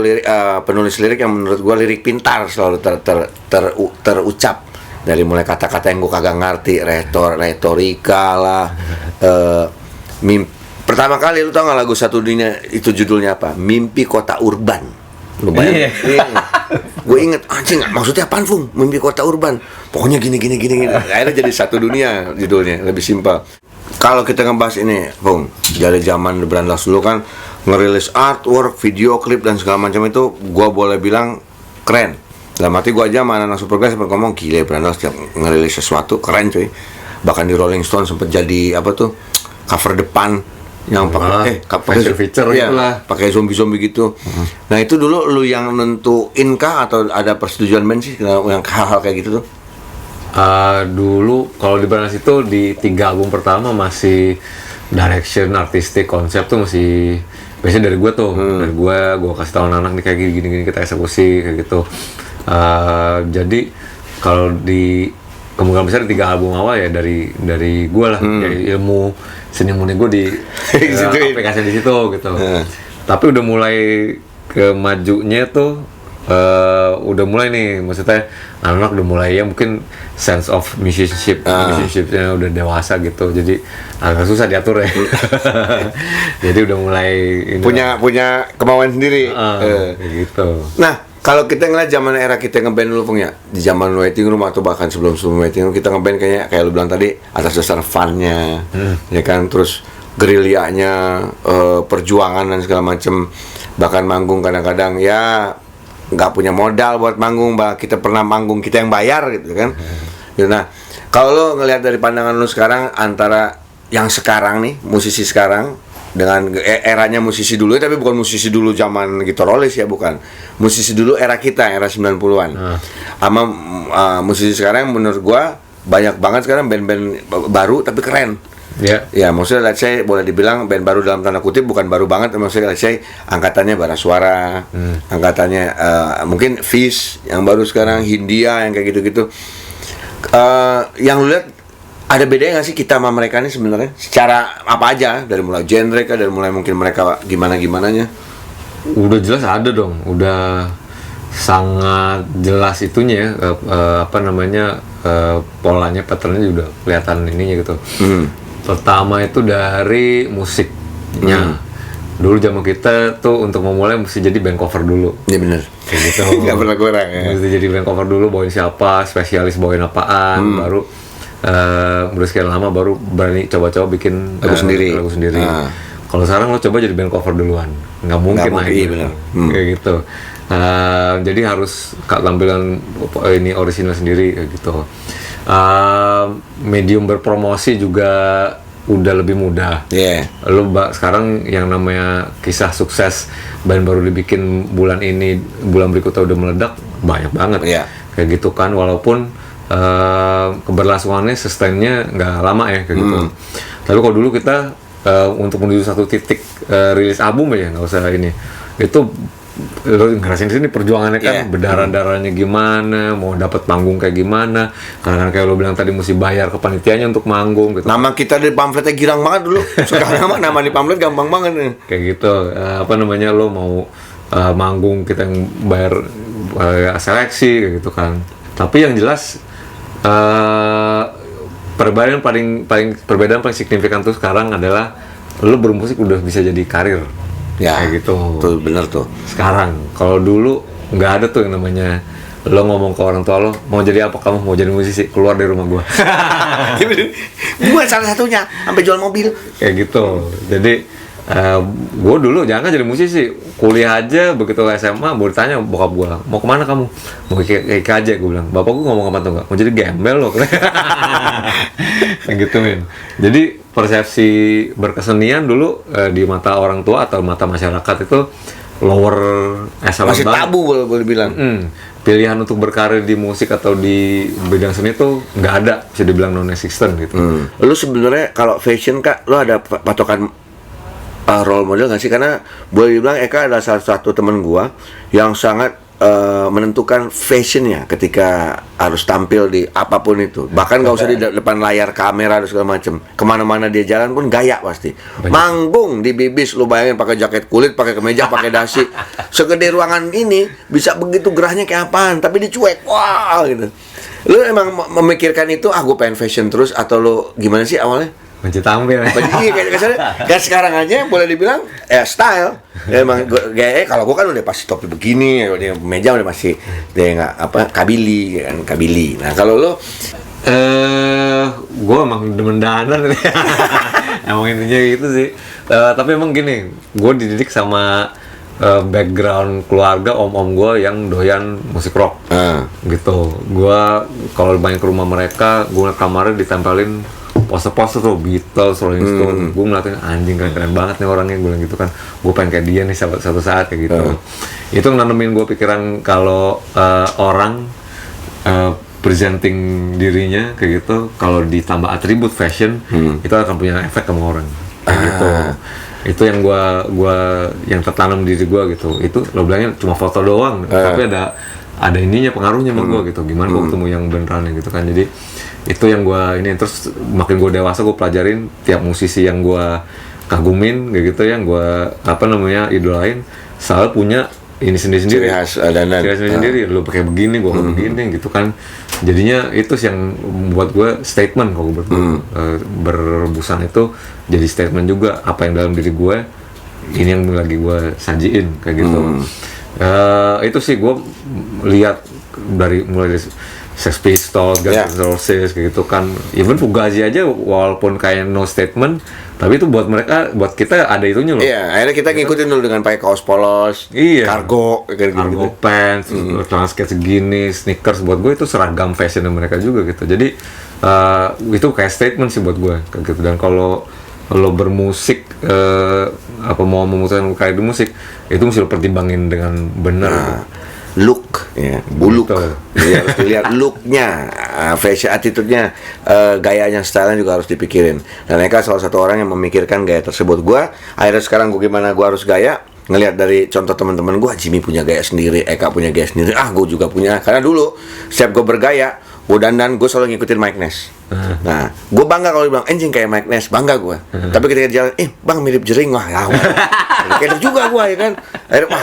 penulis lirik yang menurut gue lirik pintar, selalu terucap dari mulai kata-kata yang gue kagak ngerti, retorika lah. Pertama kali lu tau gak lagu Satu Dunia itu judulnya apa? Mimpi Kota Urban. Lu bayangin? Gue inget, anjing maksudnya apaan Fung? Mimpi Kota Urban. Pokoknya gini. Akhirnya jadi Satu Dunia judulnya, lebih simpel. Kalau kita ngebahas ini, Fung, dari zaman Brandas dulu kan ngerilis artwork, video klip dan segala macam itu, gua boleh bilang keren. Dalam arti gua aja sama anak Supergrass sempat ngomong, gile Brandas setiap ngerilis sesuatu keren cuy. Bahkan di Rolling Stone sempat jadi apa tuh, cover depan yang pakai feature ya, itulah, pakai zombie gitu. Nah itu dulu lu yang nentuin kah atau ada persetujuan band sih yang hal-hal kayak gitu tuh? Dulu kalau di Brandas itu di 3 album pertama masih direction, artistik, konsep tuh masih biasanya dari gue tuh, dari gue kasih tahu anak-anak nih kayak gini kita eksekusi kayak gitu. Jadi kalau di kemungkinan besar 3 album awal ya dari gue lah, dari ilmu seni murni gue di aplikasi di situ gitu. Tapi udah mulai kemajunya tuh udah mulai nih, maksudnya anak-anak udah mulai ya mungkin sense of musicianshipnya udah dewasa gitu, jadi agak susah diatur ya. Jadi udah mulai ini punya kemauan sendiri gitu. Nah kalau kita ngeliat zaman era kita ngeband dulu Fung ya, di zaman Waiting Room atau bahkan sebelum Waiting Room kita ngeband kayak lu bilang tadi atas dasar fun-nya, ya kan, terus gerilyanya, perjuangan dan segala macem. Bahkan manggung kadang-kadang ya nggak punya modal buat manggung, kita pernah manggung kita yang bayar gitu kan. Nah kalau lo ngelihat dari pandangan lo sekarang antara yang sekarang nih, musisi sekarang dengan eranya musisi dulu, tapi bukan musisi dulu zaman Gitarolis ya, bukan. Musisi dulu era kita, era 90-an. Sama musisi sekarang menurut gua banyak banget sekarang band-band baru tapi keren. Ya maksudnya let's say boleh dibilang band baru dalam tanda kutip, bukan baru banget, maksudnya let's say angkatannya Bara Suara, angkatannya mungkin Fish yang baru sekarang, Hindia yang kayak gitu-gitu. Yang lu lihat ada bedanya nggak sih kita sama mereka nih sebenarnya? Secara apa aja, dari mulai genre dari mulai mungkin mereka gimana-gimananya? Udah jelas ada dong, udah sangat jelas itunya ya, apa namanya, polanya, patternnya juga kelihatan ininya gitu. Pertama itu dari musiknya. Dulu zaman kita tuh untuk memulai mesti jadi band cover dulu. Iya bener. Kayak gitu. Nggak pernah kurang ya. Mesti jadi band cover dulu, bawain siapa, spesialis bawain apaan, baru sekian lama baru berani coba-coba bikin lagu sendiri. Kalau sekarang lo coba jadi band cover duluan, nggak mungkin lah iya, itu. bener. Kayak gitu. Jadi harus tampilan ini original sendiri kayak gitu. Medium berpromosi juga udah lebih mudah. Lo sekarang yang namanya kisah sukses band baru dibikin bulan ini, bulan berikutnya udah meledak, banyak banget. Kayak gitu kan, walaupun keberlangsungannya sustainnya nggak lama ya kayak gitu. Tapi kalau dulu kita untuk menuju satu titik rilis album aja nggak usah ini, itu lo ngerasain sini perjuangannya kan, berdarah-darahnya gimana, mau dapat panggung kayak gimana, karena kayak lo bilang tadi mesti bayar ke panitianya untuk manggung gitu. Nama kita di pamfletnya girang banget dulu. Sekarang mah nama di pamflet gampang banget nih. Kayak gitu, apa namanya, lo mau manggung kita yang bayar seleksi kayak gitu kan. Tapi yang jelas perbedaan paling signifikan tuh sekarang adalah lo bermusik udah bisa jadi karir. Kayak gitu. Tuh bener tuh. Sekarang, kalau dulu nggak ada tuh yang namanya lo ngomong ke orang tua lo, mau jadi apa kamu, mau jadi musisi, keluar dari rumah gua. Gua salah satunya, sampai jual mobil. Kayak gitu. Jadi gua dulu jangan jadi musisi, kuliah aja, begitu SMA baru ditanya bokap gua, mau kemana kamu? Mau kayak aja, gua bilang. Bapak gua ngomong apa tuh nggak? Mau jadi gembel lo. Kayak gitu men. Jadi persepsi berkesenian dulu di mata orang tua atau mata masyarakat itu lower echelon, masih tabu boleh bilang. Pilihan untuk berkarir di musik atau di bidang seni itu nggak ada, bisa dibilang non-existent gitu. Lu sebenarnya kalau fashion Kak, lu ada patokan role model nggak sih? Karena boleh dibilang Eka adalah salah satu teman gua yang sangat menentukan fashionnya ketika harus tampil di apapun itu. Bahkan nggak usah di depan layar kamera dan segala macem. Kemana-mana dia jalan pun gaya pasti. Manggung di Bibis, lu bayangin pakai jaket kulit, pakai kemeja, pakai dasi. Segede ruangan ini bisa begitu gerahnya kayak apaan, tapi dicuek, wah gitu. Lu emang memikirkan itu, gue pengen fashion terus, atau lu gimana sih awalnya? Benci tampil. Iya kayak kasarnya. Dan sekarang aja boleh dibilang style. Ya, emang kalau gue kan udah pasti topi begini, dia meja udah masih dia nggak apa kabili kan, kabili. Nah kalau lo gue emang demen danan. Emang intinya gitu sih. Tapi emang gini, gue dididik sama background keluarga om-om gue yang doyan musik rock. Gitu. Gue kalau main ke rumah mereka, gue ngeliat kamarnya ditempelin poster-poster tuh Beatles, Rolling Stone. Gue ngeliatin anjing keren banget nih orangnya, gue bilang gitu kan, gue pengen kayak dia nih suatu saat kayak gitu. Itu nanemin gue pikiran kalau orang presenting dirinya kayak gitu, kalau ditambah atribut fashion itu akan punya efek sama orang kayak gitu. Itu yang gua yang tertanam di diri gue gitu. Itu lo bilangnya cuma foto doang, tapi ada ininya, pengaruhnya sama gue gitu. Gimana gue ketemu yang beneran gitu kan. Jadi itu yang gue ini, terus makin gue dewasa gue pelajarin tiap musisi yang gue kagumin kayak gitu, yang gue idolain selalu punya ini sendiri-sendiri, ciri khas sendiri. Lo pakai begini, gue begini gitu kan. Jadinya itu yang buat gue statement. Kalau gue berbusan itu jadi statement juga, apa yang dalam diri gue ini yang lagi gue sajiin kayak gitu. Itu sih gue lihat mulai dari Sex Pistols, Guns N' Roses kayak gitu kan. Even Fugazi aja walaupun kayak no statement, tapi itu buat mereka, buat kita ada itunya loh. Iya, akhirnya kita ngikutin dulu dengan pakai kaos polos, cargo gitu. Pants, celana skate segini, sneakers, buat gue itu seragam fashion mereka juga gitu. Jadi itu kayak statement sih buat gue kayak gitu. Dan kalau lo bermusik mau memutuskan karir di musik, itu mesti lo pertimbangin dengan benar. Look, buluk, ya, harus dilihat looknya, fashion attitude-nya, gayanya, stylenya juga harus dipikirin. Dan mereka salah satu orang yang memikirkan gaya tersebut. Gua akhirnya sekarang gimana gua harus gaya, ngelihat dari contoh teman-teman gua, Jimmy punya gaya sendiri, Eka punya gaya sendiri, gua juga punya. Karena dulu setiap gua bergaya, gua dandan, gua selalu ngikutin Mike Ness. Nah, gue bangga kalau dibilang anjing kayak Mike Ness, bangga gue. Tapi ketika jalan, bang mirip jering, wah ya. Kayak juga gue ya kan. Akhirnya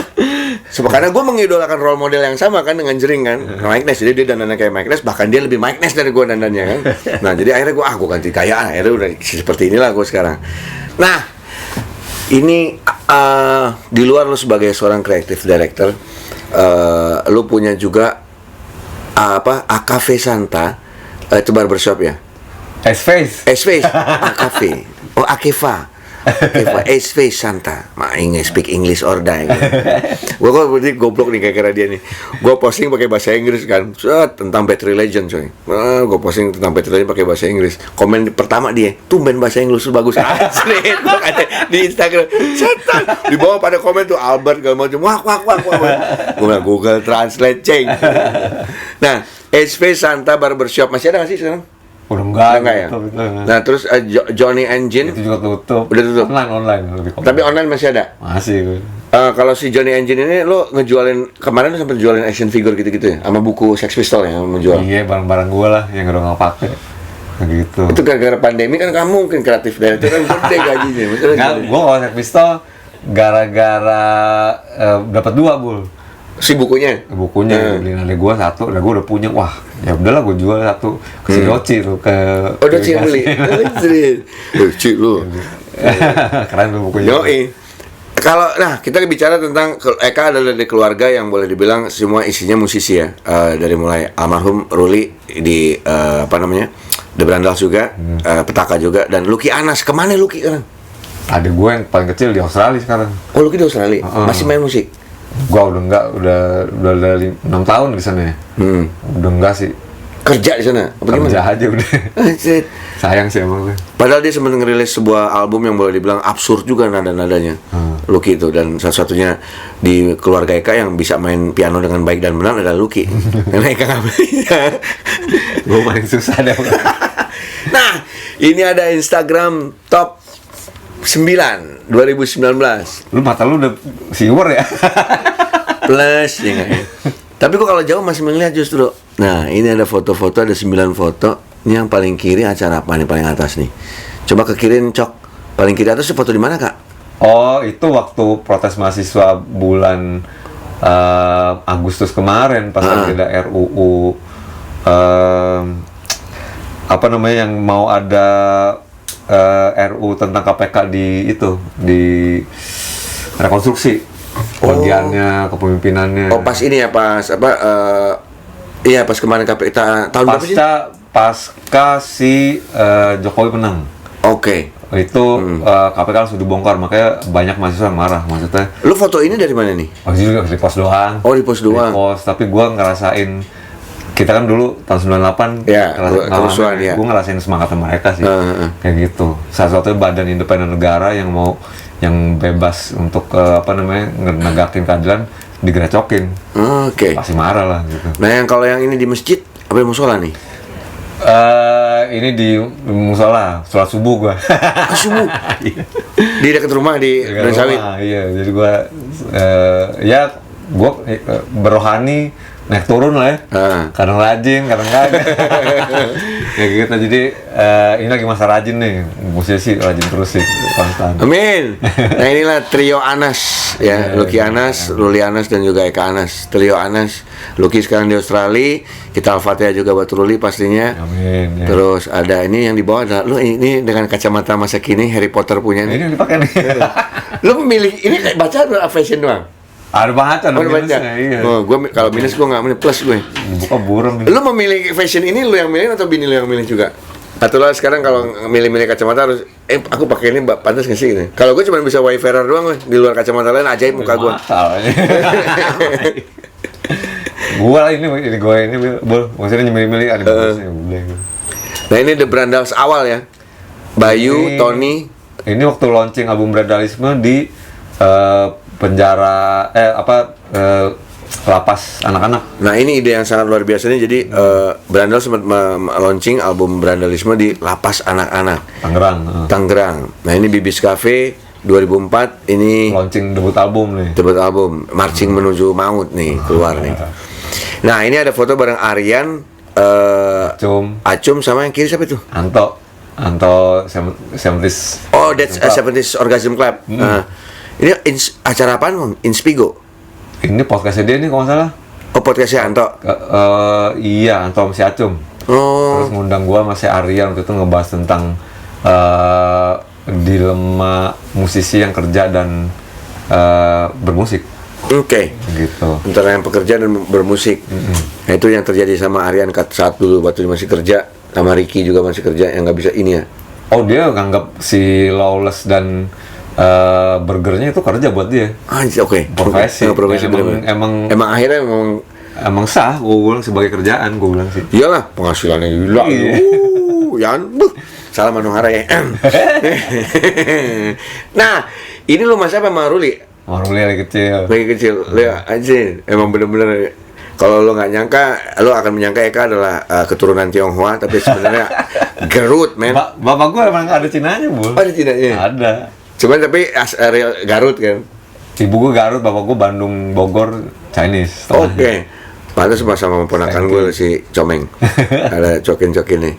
Karena gue mengidolakan role model yang sama kan dengan Jering kan, Mike Ness. Jadi dia dandannya kayak Mike Ness, bahkan dia lebih Mike Ness dari gue dandannya kan. Nah jadi akhirnya gue ganti gaya, akhirnya udah seperti inilah gue sekarang. Nah ini di luar lu sebagai seorang creative director, lu punya juga AKV Santa, itu barbershop ya? S-Face, AKV, Akeva. S-Face Santa, speak English or die. Gue kok berarti goblok nih kira-kira dia nih. Gue posting pakai bahasa Inggris kan, tentang Battery Legend coy. Gue posting tentang Battery Legend pakai bahasa Inggris. Komen pertama dia, tumben bahasa Inggris bagus. Asli, gue kata di Instagram. Setan. Di bawah pada komen tuh Albert gak macam wah. Gue bilang Google Translate ceng. Nah, S-Face Santa Barbershop masih ada nggak sih sekarang? udah enggak ya? Nah terus Johnny Engine itu juga tutup. Udah tutup. Online lebih kompleks. Tapi online masih ada? Masih. Kalau si Johnny Engine ini lo ngejualin, kemarin lo sempat jualin action figure gitu-gitu ya? Sama buku Sex Pistol yang menjual? Iya, barang-barang gue lah yang udah nggak pakai. Gitu. Itu gara-gara pandemi kan kamu mungkin kreatif dari itu kan gede gajinya. Nggak, gue kalau Sex Pistol gara-gara dapat 2 bul. Si bukunya beliin adek gue 1, dan gue udah punya. Wah, ya udahlah gue jual 1 ke si Doci tuh ke. Oh Doci yang beli. Doci lu. Keren tuh bukunya. Yoi. Kalau kita bicara tentang Eka adalah dari keluarga yang boleh dibilang semua isinya musisi ya. Dari mulai almarhum Ruli di The Brandals juga, Petaka juga, dan Lucky Anas. Kemana Lucky sekarang? Ada gue yang paling kecil di Australia sekarang. Oh Lucky di Australia? Masih main musik? Gua udah enggak, udah dari 6 tahun di sana ya. Udah enggak sih. Kerja di sana? Kerja aja udah. Sayang sih emang gue. Padahal dia sempat ngerilis sebuah album yang boleh dibilang absurd juga nada-nadanya. Lucky itu, dan satu-satunya di keluarga Eka yang bisa main piano dengan baik dan benar adalah Lucky. Karena Eka nggak bisa. Gue paling susah deh. Nah, ini ada Instagram top 9 2019. Lu mata lu udah siwer ya? Plus ya. Tapi kok kalau jauh masih melihat justru. Nah, ini ada foto-foto, ada 9 foto. Ini yang paling kiri acara apa nih, paling atas nih? Coba ke kiri Cok. Paling kiri atas foto di mana, Kak? Oh, itu waktu protes mahasiswa bulan Agustus kemarin pas ada RUU yang mau ada RU tentang KPK di rekonstruksi bagiannya, kepemimpinannya. Oh, pas ini ya, pas pas kemarin KPK tahun berapa sih? Pasca si Jokowi menang. Oke. Itu KPK langsung dibongkar, makanya banyak mahasiswa marah. Maksudnya, lu foto ini dari mana nih? Oh, juga di pos doang. Oh, di pos doang. Di pos, tapi gua ngerasain, kita kan dulu tahun 98 ya, kerusuhan ya. Gue ngerasain semangat mereka sih. Kayak gitu. Salah satu badan independen negara yang bebas untuk ngegakin keadilan digerecokin. Oke. Pasti marah lah gitu. Nah, yang kalau yang ini di masjid apa di musola nih? Ini di musola, sholat subuh gua. Subuh? Di dekat rumah di Sawit? Iya, jadi gua gua berrohani naik turun lah ya. Kadang rajin, kadang kagak. Kayak gitu. Jadi ini lagi masa rajin nih. Musisi rajin terus sih, konstan. Amin. Nah, inilah trio Anas ya, Lucky Anas, Ruli Anas, dan juga Eka Anas. Trio Anas. Lucky sekarang di Australia. Kita Al-Fatihah juga buat Ruli pastinya. Amin. Ya. Terus ada ini yang di bawah ada lu ini dengan kacamata masa kini Harry Potter punya nih. Ini yang dipakai nih. Lu memilih ini kayak baca atau fashion doang? Ada baca, iya. Gue kalau minus gue nggak minus, plus gue. Buka burem. Lu memilih fashion ini, lu yang milih atau bini lu yang milih juga? Atau lah sekarang kalau milih-milih kacamata harus aku pakai ini pantas nggak sih? Kalau gue cuma bisa Wayfarer doang, di luar kacamata lain ajaib muka gue. Gue lah ini bol, maksudnya milih-milih ada bagusnya boleh. Nah ini The Brandals awal ya, Bayu, Tony. Ini waktu launching album Brandalisme di penjara lapas anak-anak. Nah ini ide yang sangat luar biasa nih. Jadi Brandal sempat launching album Brandalisme di lapas anak-anak Tangerang. Nah ini Bibis Cafe 2004 ini launching debut album nih. Debut album Marching Menuju Maut nih keluar nih. Nah ini ada foto bareng Aryan, Acum sama yang kiri siapa itu? Anto 70s. Oh, that's 70s Orgasm Club. Ini acara apaan, Bang? Inspigo. Ini podcastnya dia nih kalau nggak salah. Oh, podcastnya Anto? Iya, Anto sama si Acung. Oh. Terus ngundang gua sama si Arya waktu itu ngebahas tentang dilema musisi yang kerja dan bermusik. Oke. Gitu. Antara yang pekerja dan bermusik. Nah, itu yang terjadi sama Aryan saat dulu waktu dia masih kerja, sama Ricky juga masih kerja yang nggak bisa ini ya. Oh, dia nganggap si Lawless dan burgernya itu kerja buat dia. Oke. Profesi. Profesi emang akhirnya emang sah, gue bilang sebagai kerjaan, gue bilang sih. Iyalah, penghasilannya gila. Yan, salah Manohara ya. Nah, ini lu Mas apa sama Ruli? Ruli lagi kecil. Lihat aja, emang bener-bener kalau lo nggak nyangka, lo akan menyangka Eka adalah keturunan Tionghoa, tapi sebenarnya Garut, men. Bapak gue emang ada Cinanya, Bu. Ada Cinanya? Ada. Cuman tapi real Garut kan? Ibu gue Garut, bapak gue Bandung, Bogor, Chinese. Oke. Pantas sama ponakan gue si Comeng. Ada cokin-cokin nih.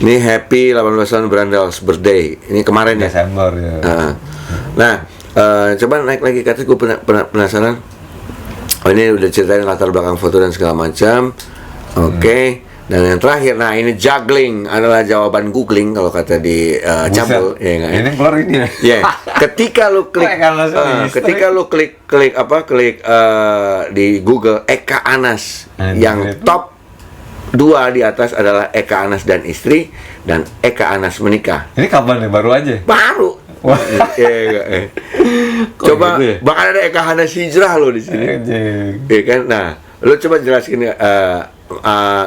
Ini happy 18 tahun Brandals birthday. Ini kemarin ya? Desember ya. Nah, coba naik lagi ke atas, gue penasaran. Oh, ini udah ceritain latar belakang foto dan segala macam. Oke. Dan yang terakhir, nah ini juggling adalah jawaban googling kalau kata di Cabul, ya nggak? Ini keluar ini ya. Yeah. Ketika lu klik, klik di Google Eka Anas, yang top 2 di atas adalah Eka Anas dan istri dan Eka Anas menikah. Ini kapan nih? Baru aja? Baru. Coba gitu ya? Bahkan ada Eka Anas hijrah lo di sini. Iya kan? Nah, lo coba jelasin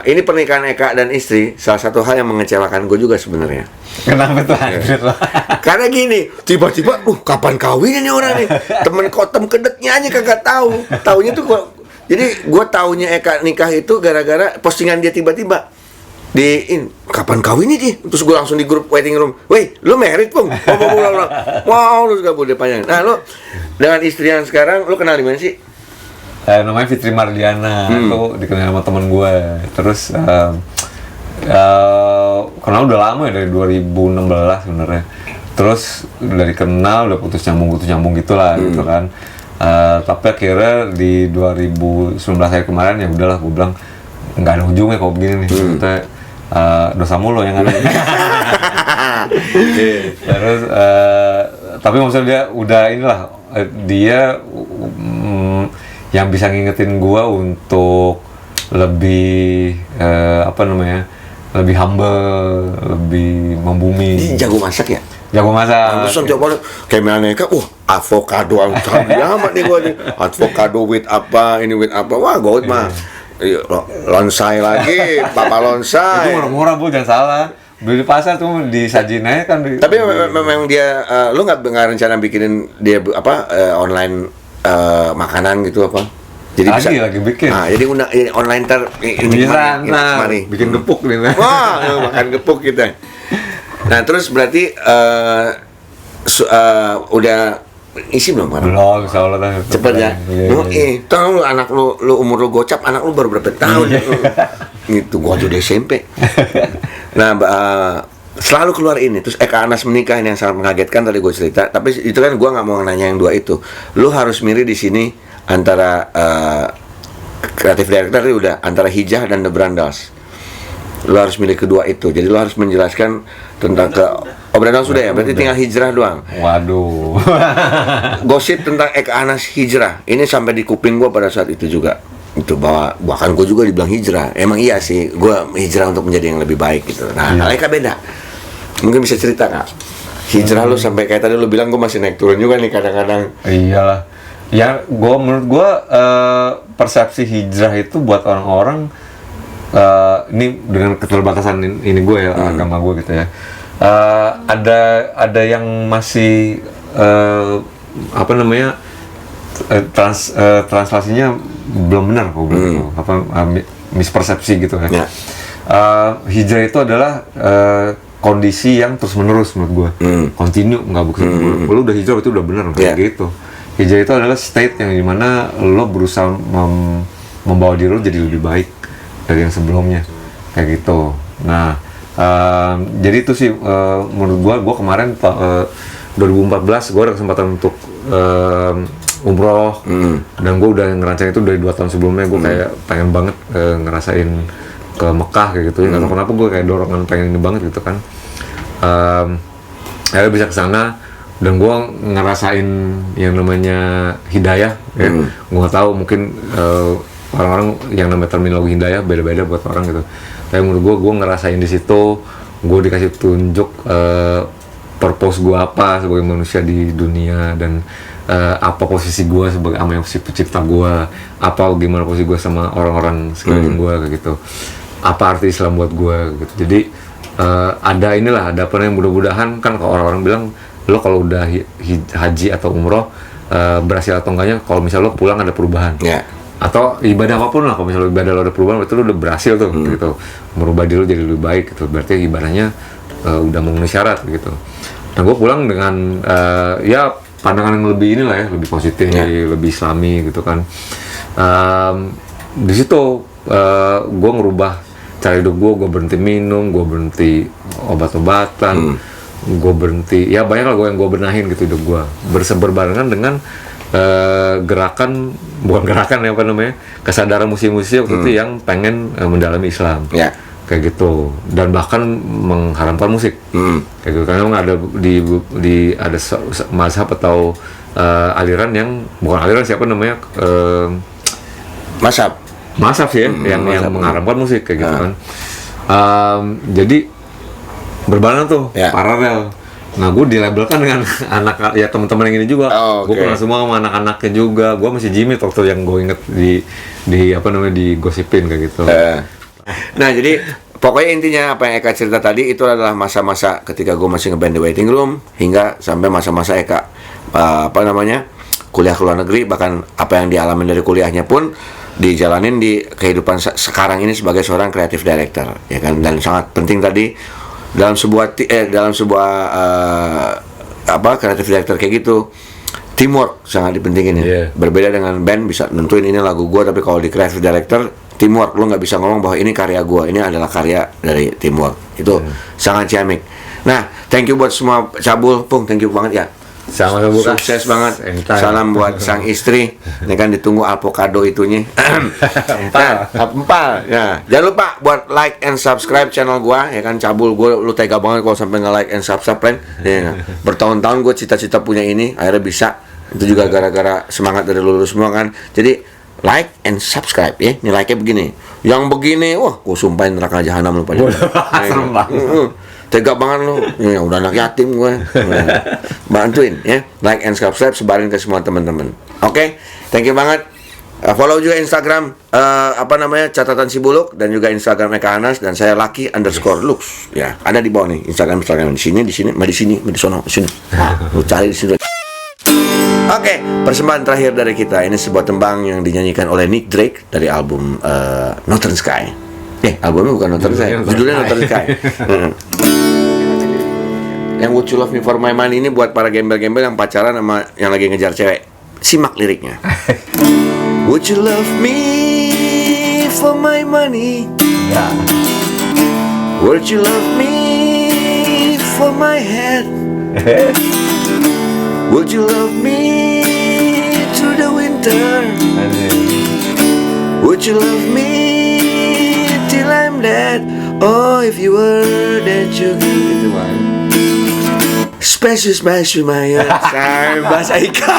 ini pernikahan Eka dan istri salah satu hal yang mengecewakan gue juga sebenarnya. Kenapa tuh anjir lo? Karena gini, tiba-tiba, kapan kawin ini orang nih? Temen kotem kedeknya aja kagak tahu. Taunya tuh jadi gue taunya Eka nikah itu gara-gara postingan dia tiba-tiba kapan kawin ini? Terus gue langsung di grup waiting room. Weh, lo married pun? Wow, lu juga boleh panjang. Nah, lo dengan istri yang sekarang lo kenal di mana sih? Namanya Fitri Mardiana, itu dikenal sama temen gue. Terus kenal udah lama ya, dari 2016 sebenarnya. Terus dari kenal udah putus nyambung gitulah gitu kan. Tapi akhirnya di 2019 akhir kemarin ya udahlah, gue bilang nggak ada ujungnya kalau begini nih. Kita dosa mulu yang ada. Terus tapi maksudnya dia udah inilah, dia yang bisa ngingetin gua untuk lebih lebih humble, lebih membumi. Ini jago masak ya? Jago masak. Terus tiap hari kayak Meleka, avocado amat nih gua nih. Avocado with apa, ini with apa. Wah, gua mah lonsai lagi, papa lonsai. Itu murah-murah, Bu, jangan salah. Beli di pasar tuh disajin aja kan. Tapi memang dia, lu nggak rencana bikinin dia online makanan gitu apa? Jadi lagi bikin. Nah, jadi online bisa, bikin gepuk nih. Wah, makan gepuk kita. Nah, terus berarti udah isi belum? Belum, insyaallah. Cepet ya. Tahu anak lu umur lu gocap, anak lu baru berapa tahun? Gitu, gua aja di SMP. Nah, selalu keluar ini. Terus Eka Anas menikah, ini yang sangat mengagetkan tadi gue cerita. Tapi itu kan gue nggak mau nanya yang 2 itu. Lu harus milih di sini antara kreatif director itu udah antara Hijah dan The Brandals. Lu harus milih kedua itu. Jadi lu harus menjelaskan tentang Brandals sudah ya. Berarti tinggal hijrah doang. Waduh. Gosip tentang Eka Anas hijrah. Ini sampai di kuping gue pada saat itu juga. Itu bahkan gue juga dibilang hijrah. Emang iya sih, gue hijrah untuk menjadi yang lebih baik gitu. Nah, Eka beda. Mungkin bisa cerita Kak, hijrah lu sampai kayak tadi lu bilang gue masih naik turun juga nih kadang-kadang. Iyalah. Ya, menurut gue persepsi hijrah itu buat orang-orang ini dengan keterbatasan ini gue ya, agama gue gitu ya. Ada yang masih translasinya belum benar kok, mispersepsi gitu ya. Hijrah itu adalah kondisi yang terus menerus menurut gue, continue, nggak bukan lo udah hijrah itu udah benar kayak gitu. Hijrah itu adalah state yang dimana lo berusaha membawa diri lo jadi lebih baik dari yang sebelumnya kayak gitu. Nah, jadi itu sih menurut gue kemarin 2014 gue ada kesempatan untuk umroh, dan gue udah ngerasain itu dari 2 tahun sebelumnya. Gue kayak pengen banget ngerasain ke Mekah kayak gitu. Nggak tahu kenapa gue kayak dorongan pengen ini banget gitu kan. Akhirnya bisa kesana dan gue ngerasain yang namanya hidayah. Gue nggak tahu, mungkin orang-orang yang namanya terminologi hidayah beda-beda buat orang gitu. Tapi menurut gue ngerasain di situ, gue dikasih tunjuk purpose gue apa sebagai manusia di dunia, dan apa posisi gue sebagai sama yang pencipta gue, apa gimana posisi gue sama orang-orang sekeliling gue kayak gitu, apa arti Islam buat gue gitu. Jadi ada apa yang mudah-mudahan kan kalau orang-orang bilang lo kalau udah haji atau umroh berhasil atau enggaknya kalau misalnya lo pulang ada perubahan. Atau ibadah apapun lah, kalau misalnya ibadah lo ada perubahan, berarti lo udah berhasil tuh gitu, merubah diri lo jadi lebih baik gitu, berarti ibadahnya udah memenuhi syarat gitu. Nah gue pulang dengan ya pandangan yang lebih inilah ya, lebih positif, lebih islami gitu kan. Di situ gue ngerubah cara hidup gue berhenti minum, gue berhenti obat-obatan, gue berhenti, ya banyak lah yang gue benahin gitu hidup gue, berbarengan dengan bukan gerakan ya, apa namanya, kesadaran musisi-musisi waktu itu yang pengen mendalami Islam kayak gitu, dan bahkan mengharamkan musik kayak gitu, karena memang ada ada mazhab atau aliran yang bukan aliran, siapa namanya, mazhab sih ya, yang mengharamkan musik kayak gitu kan. Jadi berbarengan tuh paralel. Nah, gue dilabelkan dengan anak ya teman-teman yang ini juga. Gue kenal semua sama anak-anaknya juga. Gue masih Jimmy waktu yang gue inget di apa namanya, di gosipin kayak gitu. Nah, jadi pokoknya intinya apa yang Eka cerita tadi itu adalah masa-masa ketika gue masih ngeband di Waiting Room hingga sampai masa-masa Eka kuliah ke luar negeri, bahkan apa yang dialami dari kuliahnya pun dijalanin di kehidupan sekarang ini sebagai seorang creative director, ya kan. Dan sangat penting tadi dalam sebuah creative director kayak gitu, teamwork sangat dipentingin ya. Berbeda dengan band bisa nentuin ini lagu gue, tapi kalau di creative director teamwork, lo nggak bisa ngomong bahwa ini karya gue, ini adalah karya dari teamwork. Itu sangat ciamik. Nah, thank you buat semua cabul, Pung, thank you banget ya. Sama-sama, sukses banget. Salam buat sang istri. Ini kan ditunggu avocado itunya. Empal. Ya, jangan lupa buat like and subscribe channel gua, ya kan. Cabul gua, lu tega banget kalau sampai nge-like and subscribe kan. Ya, bertahun-tahun gua cita-cita punya ini, akhirnya bisa. Itu juga gara-gara semangat dari lu semua kan. Jadi like and subscribe ya. Ini like-nya begini. Yang begini, wah, gua sumpahin neraka jahanam lu pada. Serem banget. Tega banget lu, ya udah anak yatim gue. Bantuin ya, like and subscribe, sebarin ke semua teman-teman. Oke, thank you banget. Follow juga Instagram catatan si buluk, dan juga Instagram Eka Anas, dan saya Lucky_Lux. Ya, ada di bawah nih Instagram di sini, di sono, di sini. Lu cari di sini. Oke, persembahan terakhir dari kita ini sebuah tembang yang dinyanyikan oleh Nick Drake dari album Northern Sky. Albumnya bukan Northern Sky, judulnya Northern Sky. Yang Would You Love Me For My Money ini buat para gembel-gembel yang pacaran sama yang lagi ngejar cewek. Simak liriknya. Would you love me for my money? Would you love me for my head? Would you love me through the winter? Would you love me till I'm dead? Oh, if you were dead, you give me the one. Special my bahasa Ika.